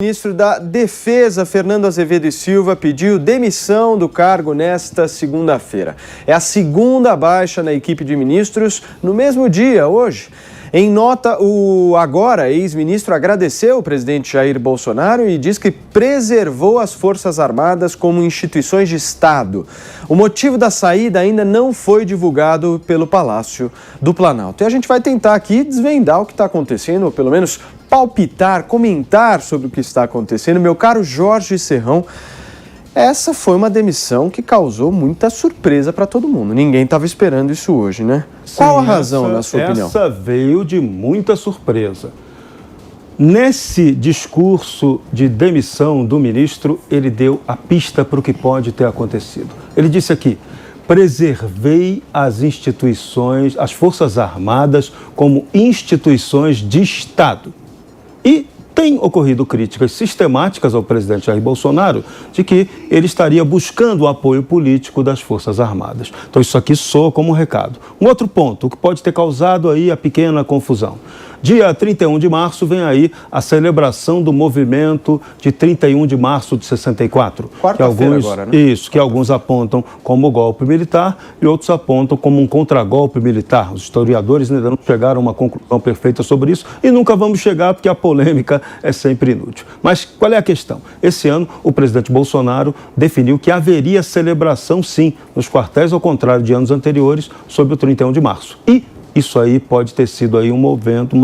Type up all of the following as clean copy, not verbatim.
O ministro da Defesa, Fernando Azevedo e Silva, pediu demissão do cargo nesta segunda-feira. É a segunda baixa na equipe de ministros no mesmo dia, hoje. Em nota, o agora ex-ministro agradeceu o presidente Jair Bolsonaro e diz que preservou as Forças Armadas como instituições de Estado. O motivo da saída ainda não foi divulgado pelo Palácio do Planalto. E a gente vai tentar aqui desvendar o que está acontecendo, ou pelo menos palpitar, comentar sobre o que está acontecendo. Meu caro Jorge Serrão, essa foi uma demissão que causou muita surpresa para todo mundo. Ninguém estava esperando isso hoje, né? Sim, qual a razão, na sua opinião? Essa veio de muita surpresa. Nesse discurso de demissão do ministro, ele deu a pista para o que pode ter acontecido. Ele disse aqui: preservei as instituições, as Forças Armadas como instituições de Estado. E tem ocorrido críticas sistemáticas ao presidente Jair Bolsonaro de que ele estaria buscando o apoio político das Forças Armadas. Então isso aqui soa como um recado. Um outro ponto, o que pode ter causado aí a pequena confusão. Dia 31 de março vem aí a celebração do movimento de 31 de março de 64. Quarta-feira agora, né? Isso, que alguns apontam como golpe militar e outros apontam como um contragolpe militar. Os historiadores ainda não chegaram a uma conclusão perfeita sobre isso e nunca vamos chegar porque a polêmica é sempre inútil. Mas qual é a questão? Esse ano o presidente Bolsonaro definiu que haveria celebração sim nos quartéis, ao contrário de anos anteriores, sobre o 31 de março. E isso aí pode ter sido aí um movimento,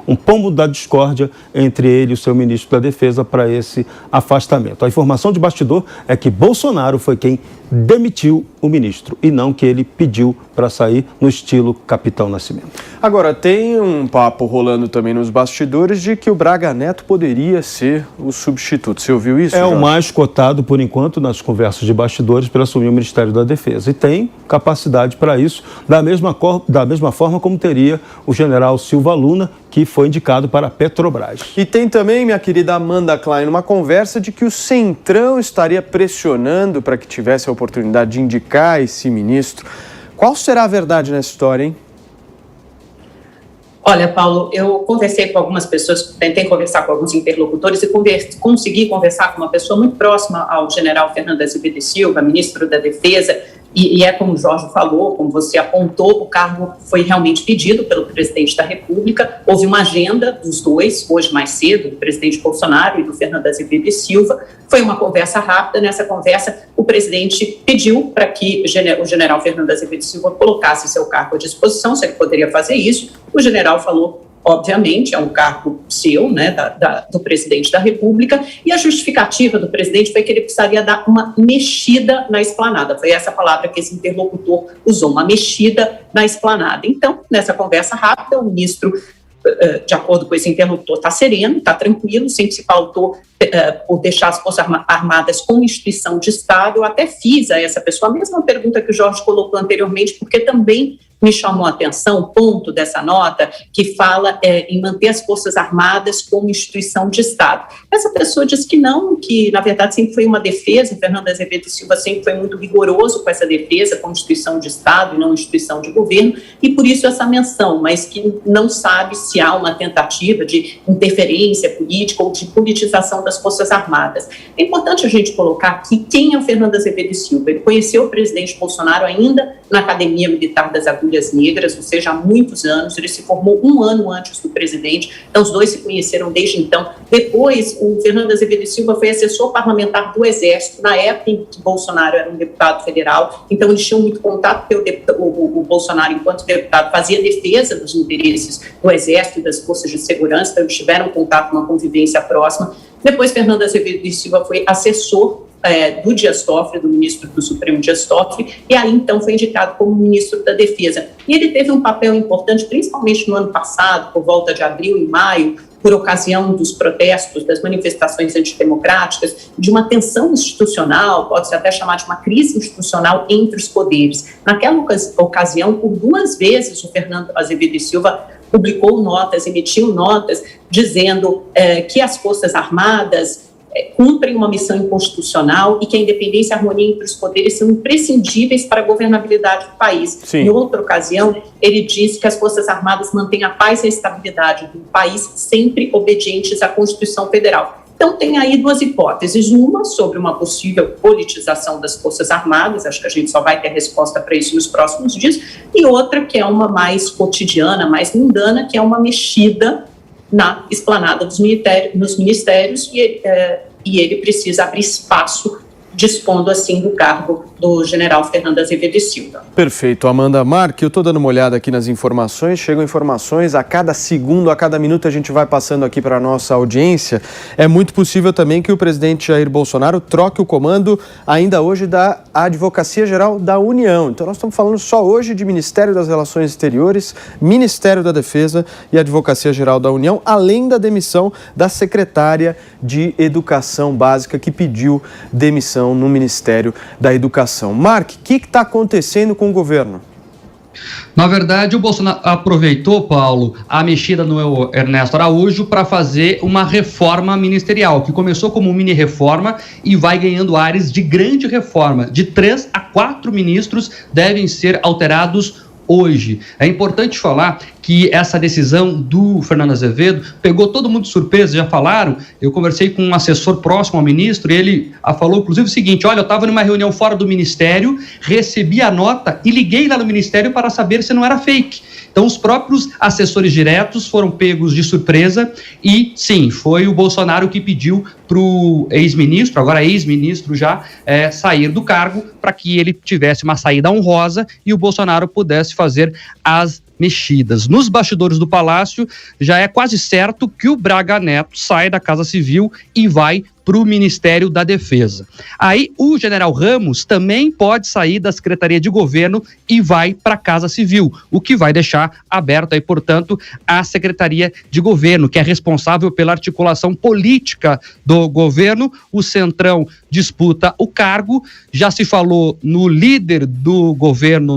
um pombo da discórdia entre ele e o seu ministro da Defesa para esse afastamento. A informação de bastidor é que Bolsonaro foi quem demitiu o ministro e não que ele pediu para sair no estilo Capitão Nascimento. Agora, tem um papo rolando também nos bastidores de que o Braga Neto poderia ser o substituto. Você ouviu isso, Jorge? É o mais cotado, por enquanto, nas conversas de bastidores para assumir o Ministério da Defesa. E tem capacidade para isso, da mesma forma como teria o general Silva Luna, que foi indicado para a Petrobras. E tem também, minha querida Amanda Klein, uma conversa de que o Centrão estaria pressionando para que tivesse a oportunidade de indicar esse ministro. Qual será a verdade nessa história, hein? Olha, Paulo, eu conversei com algumas pessoas, tentei conversar com alguns interlocutores e consegui conversar com uma pessoa muito próxima ao general Fernando Azevedo e Silva, ministro da Defesa, e é como o Jorge falou, como você apontou, o cargo foi realmente pedido pelo presidente da República. Houve uma agenda dos dois, hoje mais cedo, do presidente Bolsonaro e do Fernando Azevedo e Silva. Foi uma conversa rápida. Nessa conversa, o presidente pediu para que o general Fernando Azevedo e Silva colocasse seu cargo à disposição, se ele poderia fazer isso. O general falou: obviamente, é um cargo seu, né, do presidente da República, e a justificativa do presidente foi que ele precisaria dar uma mexida na esplanada. Foi essa palavra que esse interlocutor usou, uma mexida na esplanada. Então, nessa conversa rápida, o ministro, de acordo com esse interlocutor, está sereno, está tranquilo, sempre se pautou por deixar as Forças Armadas como instituição de Estado. Eu até fiz a essa pessoa a mesma pergunta que o Jorge colocou anteriormente, porque também me chamou a atenção o ponto dessa nota que fala em manter as Forças Armadas como instituição de Estado. Essa pessoa disse que não, que na verdade sempre foi uma defesa, o Fernando Azevedo e Silva sempre foi muito rigoroso com essa defesa como instituição de Estado e não instituição de governo, e por isso essa menção, mas que não sabe se há uma tentativa de interferência política ou de politização das Forças Armadas. É importante a gente colocar aqui quem é o Fernando Azevedo e Silva. Ele conheceu o presidente Bolsonaro ainda na Academia Militar das Agulhas Negras, ou seja, há muitos anos. Ele se formou um ano antes do presidente, então os dois se conheceram desde então. Depois, o Fernando Azevedo e Silva foi assessor parlamentar do Exército, na época em que Bolsonaro era um deputado federal, então eles tinham muito contato, porque o Bolsonaro, enquanto deputado, fazia defesa dos interesses do Exército e das forças de segurança, então eles tiveram contato, uma convivência próxima. Depois, Fernando Azevedo e Silva foi assessor do Dias Toffoli, do ministro do Supremo Dias Toffoli, e aí então foi indicado como ministro da Defesa. E ele teve um papel importante, principalmente no ano passado, por volta de abril e maio, por ocasião dos protestos, das manifestações antidemocráticas, de uma tensão institucional, pode-se até chamar de uma crise institucional entre os poderes. Naquela ocasião, por 2 vezes, o Fernando Azevedo e Silva publicou notas, emitiu notas, dizendo que as Forças Armadas cumprem uma missão inconstitucional e que a independência e a harmonia entre os poderes são imprescindíveis para a governabilidade do país. Sim. Em outra ocasião, ele disse que as Forças Armadas mantêm a paz e a estabilidade do país sempre obedientes à Constituição Federal. Então, tem aí duas hipóteses, uma sobre uma possível politização das Forças Armadas, acho que a gente só vai ter resposta para isso nos próximos dias, e outra que é uma mais cotidiana, mais mundana, que é uma mexida na esplanada dos ministérios, e ele precisa abrir espaço, dispondo assim do cargo do general Fernando Azevedo e Silva. Perfeito, Amanda Marque, eu estou dando uma olhada aqui nas informações, chegam informações a cada segundo, a cada minuto a gente vai passando aqui para a nossa audiência. É muito possível também que o presidente Jair Bolsonaro troque o comando ainda hoje da Advocacia Geral da União. Então nós estamos falando só hoje de Ministério das Relações Exteriores, Ministério da Defesa e Advocacia Geral da União, além da demissão da secretária de Educação Básica que pediu demissão no Ministério da Educação. Mark, o que está acontecendo com o governo? Na verdade, o Bolsonaro aproveitou, Paulo, a mexida no Ernesto Araújo para fazer uma reforma ministerial, que começou como mini-reforma e vai ganhando ares de grande reforma. De 3 a 4 ministros devem ser alterados hoje. É importante falar que essa decisão do Fernando Azevedo pegou todo mundo de surpresa, já falaram, eu conversei com um assessor próximo ao ministro e ele falou inclusive o seguinte, olha, eu estava numa reunião fora do ministério, recebi a nota e liguei lá no ministério para saber se não era fake. Então os próprios assessores diretos foram pegos de surpresa e sim, foi o Bolsonaro que pediu para o ex-ministro, agora ex-ministro já, sair do cargo para que ele tivesse uma saída honrosa e o Bolsonaro pudesse fazer as mexidas. Nos bastidores do Palácio, já é quase certo que o Braga Neto sai da Casa Civil e vai para o Ministério da Defesa. Aí o general Ramos também pode sair da Secretaria de Governo e vai para a Casa Civil, o que vai deixar aberto aí, portanto, a Secretaria de Governo, que é responsável pela articulação política do governo. O Centrão disputa o cargo, já se falou no líder do governo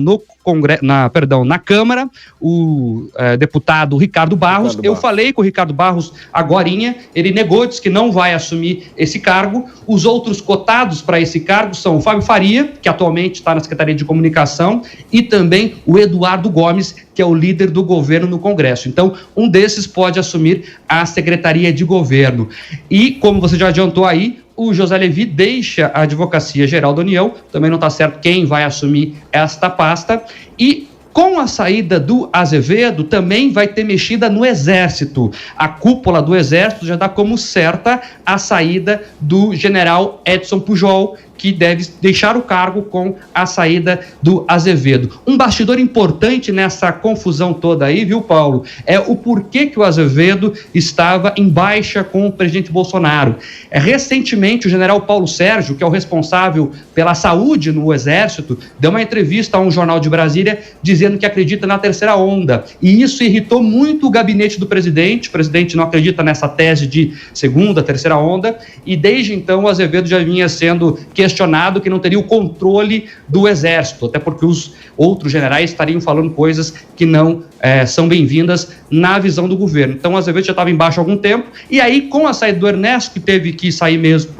na Câmara, o deputado Ricardo Barros. Eu falei com o Ricardo Barros agorinha, ele negou, disse que não vai assumir esse cargo. Os outros cotados para esse cargo são o Fábio Faria, que atualmente está na Secretaria de Comunicação, e também o Eduardo Gomes, que é o líder do governo no Congresso. Então, um desses pode assumir a Secretaria de Governo. E, como você já adiantou aí, o José Levi deixa a Advocacia Geral da União, também não está certo quem vai assumir esta pasta, e com a saída do Azevedo, também vai ter mexida no Exército. A cúpula do Exército já dá como certa a saída do general Edson Pujol, que deve deixar o cargo com a saída do Azevedo. Um bastidor importante nessa confusão toda aí, viu, Paulo, é o porquê que o Azevedo estava em baixa com o presidente Bolsonaro. Recentemente, o general Paulo Sérgio, que é o responsável pela saúde no Exército, deu uma entrevista a um jornal de Brasília dizendo que acredita na terceira onda. E isso irritou muito o gabinete do presidente. O presidente não acredita nessa tese de segunda, terceira onda. E desde então, o Azevedo já vinha sendo questionado que não teria o controle do Exército, até porque os outros generais estariam falando coisas que não são bem-vindas na visão do governo. Então, o Azevedo já estava embaixo há algum tempo, e aí, com a saída do Ernesto, que teve que sair mesmo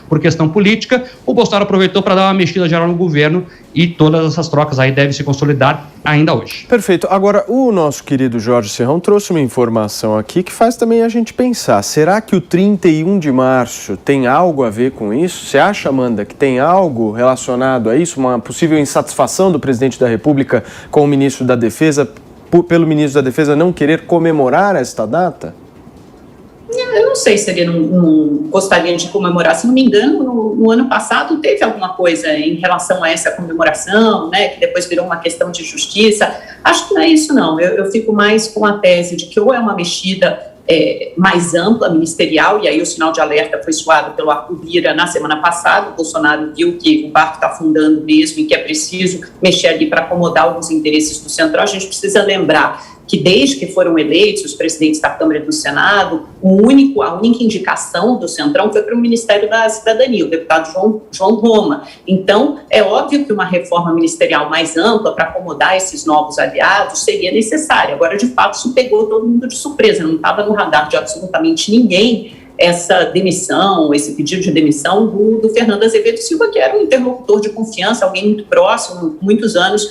por questão política, o Bolsonaro aproveitou para dar uma mexida geral no governo, e todas essas trocas aí devem se consolidar ainda hoje. Perfeito. Agora, o nosso querido Jorge Serrão trouxe uma informação aqui que faz também a gente pensar. Será que o 31 de março tem algo a ver com isso? Você acha, Amanda, que tem algo relacionado a isso? Uma possível insatisfação do presidente da República com o ministro da Defesa, pelo ministro da Defesa não querer comemorar esta data? Eu não sei se ele não gostaria de comemorar. Se não me engano, no ano passado teve alguma coisa em relação a essa comemoração, né, que depois virou uma questão de justiça. Acho que não é isso, não. Eu fico mais com a tese de que ou é uma mexida mais ampla, ministerial, e aí o sinal de alerta foi soado pelo Arthur Lira na semana passada. O Bolsonaro viu que o barco está afundando mesmo e que é preciso mexer ali para acomodar alguns interesses do Centrão. A gente precisa lembrar que desde que foram eleitos os presidentes da Câmara e do Senado, a única indicação do Centrão foi para o Ministério da Cidadania, o deputado João Roma. Então, é óbvio que uma reforma ministerial mais ampla para acomodar esses novos aliados seria necessária. Agora, de fato, isso pegou todo mundo de surpresa, não estava no radar de absolutamente ninguém essa demissão, esse pedido de demissão do Fernando Azevedo Silva, que era um interlocutor de confiança, alguém muito próximo, muitos anos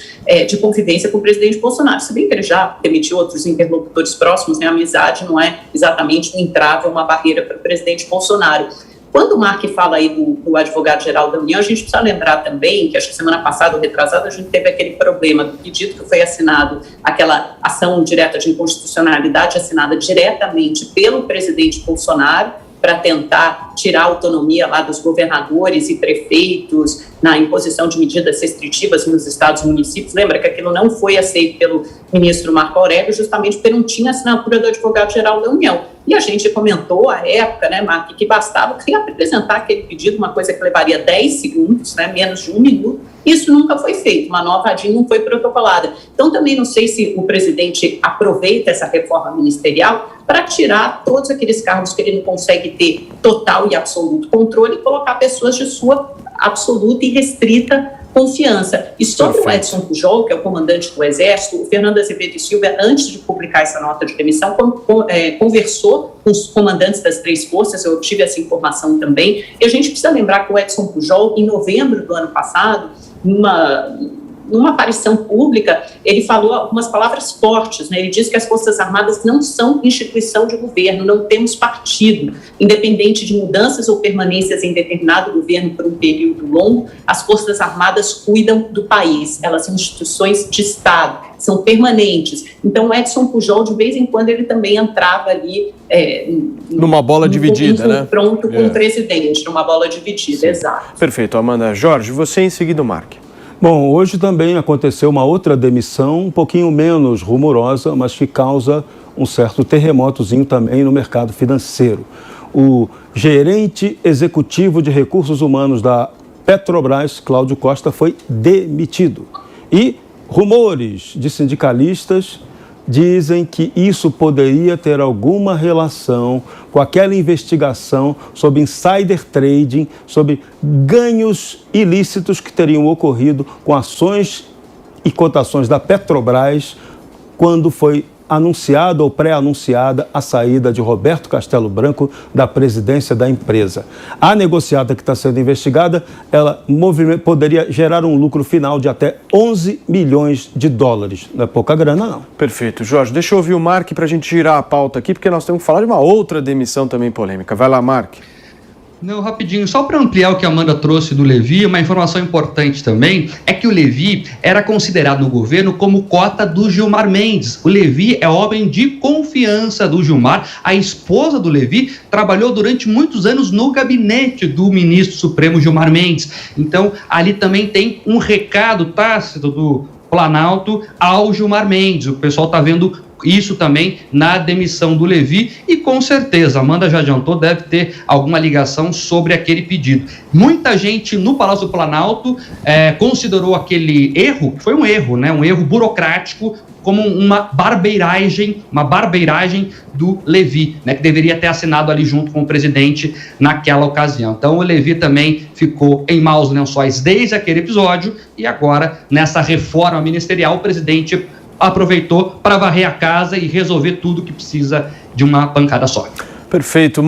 de convivência com o presidente Bolsonaro. Se bem que ele já demitiu outros interlocutores próximos, né? A amizade não é exatamente um entrave, uma barreira para o presidente Bolsonaro. Quando o Mark fala aí do advogado-geral da União, a gente precisa lembrar também que, acho que semana passada ou retrasada, a gente teve aquele problema do pedido que foi assinado, aquela ação direta de inconstitucionalidade assinada diretamente pelo presidente Bolsonaro, para tentar tirar a autonomia lá dos governadores e prefeitos na imposição de medidas restritivas nos estados e municípios. Lembra que aquilo não foi aceito pelo ministro Marco Aurélio, justamente porque não tinha assinatura do advogado-geral da União. E a gente comentou à época, né, Marco, que bastava apresentar aquele pedido, uma coisa que levaria 10 segundos, né, menos de 1 minuto. Isso nunca foi feito, uma nova ADIM não foi protocolada. Então, também não sei se o presidente aproveita essa reforma ministerial para tirar todos aqueles cargos que ele não consegue ter total e absoluto controle e colocar pessoas de sua absoluta e restrita confiança. E sobre o Edson Pujol, que é o comandante do Exército, o Fernando Azevedo Silva, antes de publicar essa nota de demissão, conversou com os comandantes das 3 forças, eu tive essa informação também, e a gente precisa lembrar que o Edson Pujol, em novembro do ano passado, numa aparição pública, ele falou algumas palavras fortes, né? Ele disse que as Forças Armadas não são instituição de governo, não temos partido. Independente de mudanças ou permanências em determinado governo por um período longo, as Forças Armadas cuidam do país, elas são instituições de Estado, são permanentes. Então, o Edson Pujol, de vez em quando, ele também entrava ali numa bola dividida, né? Pronto com o presidente, numa bola dividida, sim. Exato. Perfeito, Amanda. Jorge, você em seguida, Mark. Bom, hoje também aconteceu uma outra demissão, um pouquinho menos rumorosa, mas que causa um certo terremotozinho também no mercado financeiro. O gerente executivo de recursos humanos da Petrobras, Cláudio Costa, foi demitido. E rumores de sindicalistas dizem que isso poderia ter alguma relação com aquela investigação sobre insider trading, sobre ganhos ilícitos que teriam ocorrido com ações e cotações da Petrobras quando foi anunciada ou pré-anunciada a saída de Roberto Castelo Branco da presidência da empresa. A negociada que está sendo investigada, ela poderia gerar um lucro final de até 11 milhões de dólares. Não é pouca grana, não. Perfeito. Jorge, deixa eu ouvir o Mark para a gente girar a pauta aqui, porque nós temos que falar de uma outra demissão também polêmica. Vai lá, Mark. Não, rapidinho, só para ampliar o que a Amanda trouxe do Levi, uma informação importante também é que o Levi era considerado no governo como cota do Gilmar Mendes. O Levi é homem de confiança do Gilmar. A esposa do Levi trabalhou durante muitos anos no gabinete do ministro Supremo Gilmar Mendes. Então, ali também tem um recado tácito do Planalto ao Gilmar Mendes. O pessoal está vendo isso também na demissão do Levi e com certeza, a Amanda já adiantou, deve ter alguma ligação sobre aquele pedido. Muita gente no Palácio do Planalto considerou aquele erro, que foi um erro, né? Um erro burocrático, como uma barbeiragem do Levi, né, que deveria ter assinado ali junto com o presidente naquela ocasião. Então o Levi também ficou em maus lençóis desde aquele episódio e agora, nessa reforma ministerial, o presidente aproveitou para varrer a casa e resolver tudo que precisa de uma pancada só. Perfeito.